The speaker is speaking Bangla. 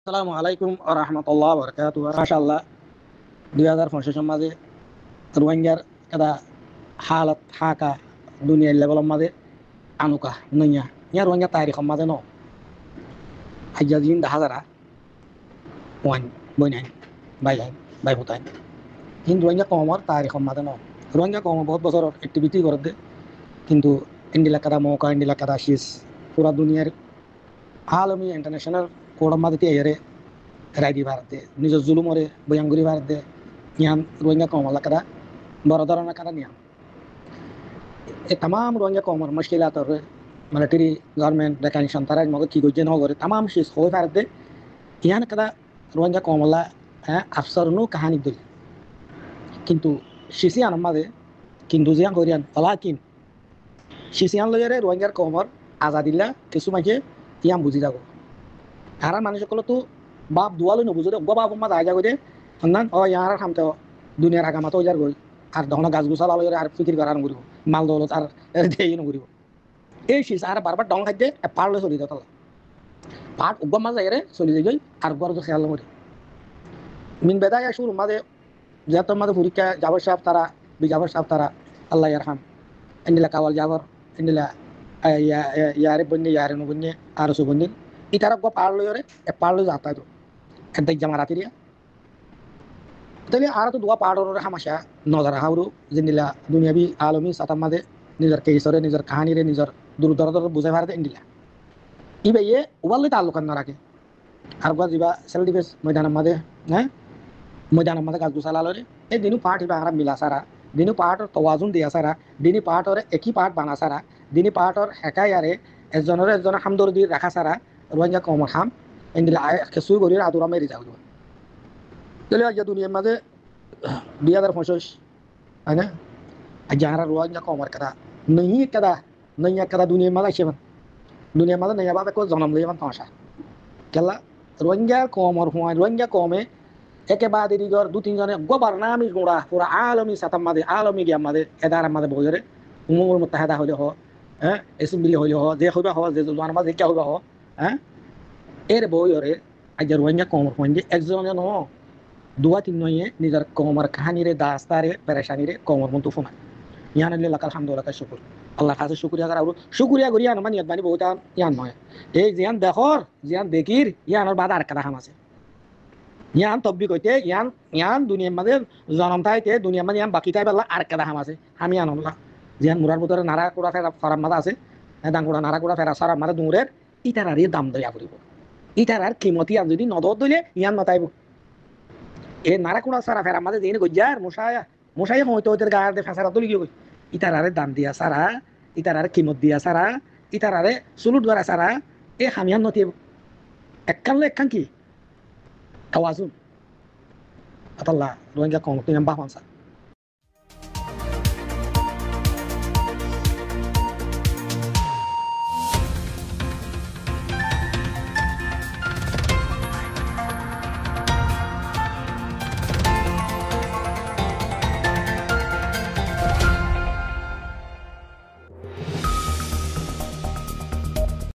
আসসালামু আলাইকুম ওয়া রাহমাতুল্লাহি ওয়া বারাকাতুহু। মাশাআল্লাহ 2025 মাঝে রোহিঙ্গার kada halat haka dunia level মাঝে anuka nanya nya rohingya tarikh মাঝে no hajjajin da hazara wan boynan bayhan bay hutan Hindu rohingya কমর তারিখ মাঝে no rohingya কম বহুত বছর অ্যাক্টিভিটি করতে কিন্তু ইন্ডিলা kada মৌকা ইন্ডিলা kada শীষ পুরা দুনিয়ার আলমী ইন্টারন্যাশনাল কোড মাঝে তে রাইডি ভারতে নিজের জুলুমরে বয়াঙ্গুরি ভারতে ইয়ান রোহিঙ্গা কমলা kada বড় ধরনের kada নিয়াম এ तमाम রোহিঙ্গা কমর মুশকিলাত রে মিলিটারি গভর্নমেন্ট দেখানি সন্তারাজ মগ কি গজে ন করে तमाम শেষ হয়ে ভারতে ইয়ান kada রোহিঙ্গা কমলা আফসর নু কাহিনী দিল কিন্তু শিশিয়ান মাঝে কিন্তু জিয়ান করিয়ান ওলাকিন শিশিয়ান লয়ারে রোহিঙ্গার কমর আজাদিল্লা কিছু মাঝে ইয়াম বুঝি যাব আর মানুষ সকল তো বাপ দুয়ালো নবুজরে বাপ মা দায় যাগো দে অন্যান ও ইয়ার খামতে দুনিয়ার আগামাতো যার গই আর দহন গাছ গুছাল আলো আর ফিকির করার করিব মাল দৌলত আর দেই ন করিব এই শিস আর বারবার ডং খাইতে পারলে চলি দাও পাট উগম মা যাইরে চলি যাই আর গর তো খেয়াল করে মিন বেদায় শুরু মাঝে যত মাঝে পরীক্ষা জাবর সাহেব তারা বিজাবর সাহেব তারা আল্লাহ ইয়ারহাম ইন্দিলা কাওয়াল জাবর ইন্দিলা ইয়ারে বন্যে ইয়ারে ন বন্যে আর সু বন্যে ইতারা গো পারলো রে পারলো যাতা তো একদম জামারাতিরিয়া তাহলে আর তো দোয়া পাড়র হামাশা নজর হাওরু জিনিলা দুনিয়াবি আলমী সাতাম মাঝে নিজের কেসরে নিজের কাহানিরে নিজের দূরদর বুঝাই পারতে ইন্ডিলা ইবে ইয়ে ওয়াল্লে তাল্লুকান না রাখে আর গা দিবা সেল ডিফেন্স ময়দানের মাঝে হ্যাঁ ময়দানের মাঝে গাছ গুছালা লরে এই দিনু পাঠ ইবা হারা মিলা সারা দিনু পাঠর তওয়াজুন দিয়া সারা দিনী পাঠর একই পাঠ বানা সারা দিনী পাঠর হেকাই আরে একজনের হামদর দি রাখা সারা রোহিঙ্গা কমর হাম ইন্ডিলা কিছু করি আদুরা মেরি যাও তাহলে আজ দুনিয়ার মাঝে 2025 তাই না আজ যারা রোহিঙ্গা কমর kada নইয়া kada দুনিয়ার মাঝে সেমান দুনিয়ার মাঝে নইয়া বাদে কো জন্ম লইয়া তামাশা কেলা রোহিঙ্গা কমর হুয়া রোহিঙ্গা কমে একেবারে দিগর দু তিনজনে গোবার নামি গোড়া পুরা আলমী সাতাম মাঝে আলমী গিয়াম মাঝে এদার মাঝে বইরে উমুল মুত্তাহিদা হইলে হ হ্যাঁ এসেম্বলি হইলে হ যে হইবা হ যে জোয়ান মাঝে কে হইবা হ হ্যাঁ এর বইরে আজ রোহিঙ্গা কমর হুয়া একজনে ন দুয়া তিন নয়ে নিজের কমর কাহানিরে দাস্তারে পেরেশানিরে কমর মতো ফোনা ইয়ান আল্লাহ লাকাল হামদুলিল্লাহ শুকর আল্লাহ কাছে শুকরিয়া করা আর শুকরিয়া করি আন মানিয়াত বানি বহুত ইয়ান নয় এই জিয়ান দেখর জিয়ান দেখির ইয়ানোর বাদ আর কাদা হাম আছে ইয়ান তব্বি কইতে ইয়ান দুনিয়ার মাঝে জনম থাইতে দুনিয়ার মাঝে ইয়ান বাকি তাই বেলা আর কাদা হাম আছে আমি আনলা জিয়ান মুরার ভিতরে নারা কুড়া ফেরা ফারাম মাদা আছে ডাঙ্গুড়া নারা কুড়া ফেরা সারা মাদা দূরের ইটারারই দাম দয়া করিব ইটারার কিমতি আর যদি নদর দিলে ইয়ান নতাইব এ নারাকুড়া সারা ফেরা মাঝে দিন গজ্জার মশায়া হয়তো ওদের গায়ে ফেসারা তুলি গিয়ে ইতারারে দাম দিয়া সারা ইতারারে কিমত দিয়া সারা ইতারারে সুলুট করা সারা এ হামিয়ান নতি একখানলে একখান কি আওয়াজুন আতাল্লাহ রোহিঙ্গা কম তুমি বাহমান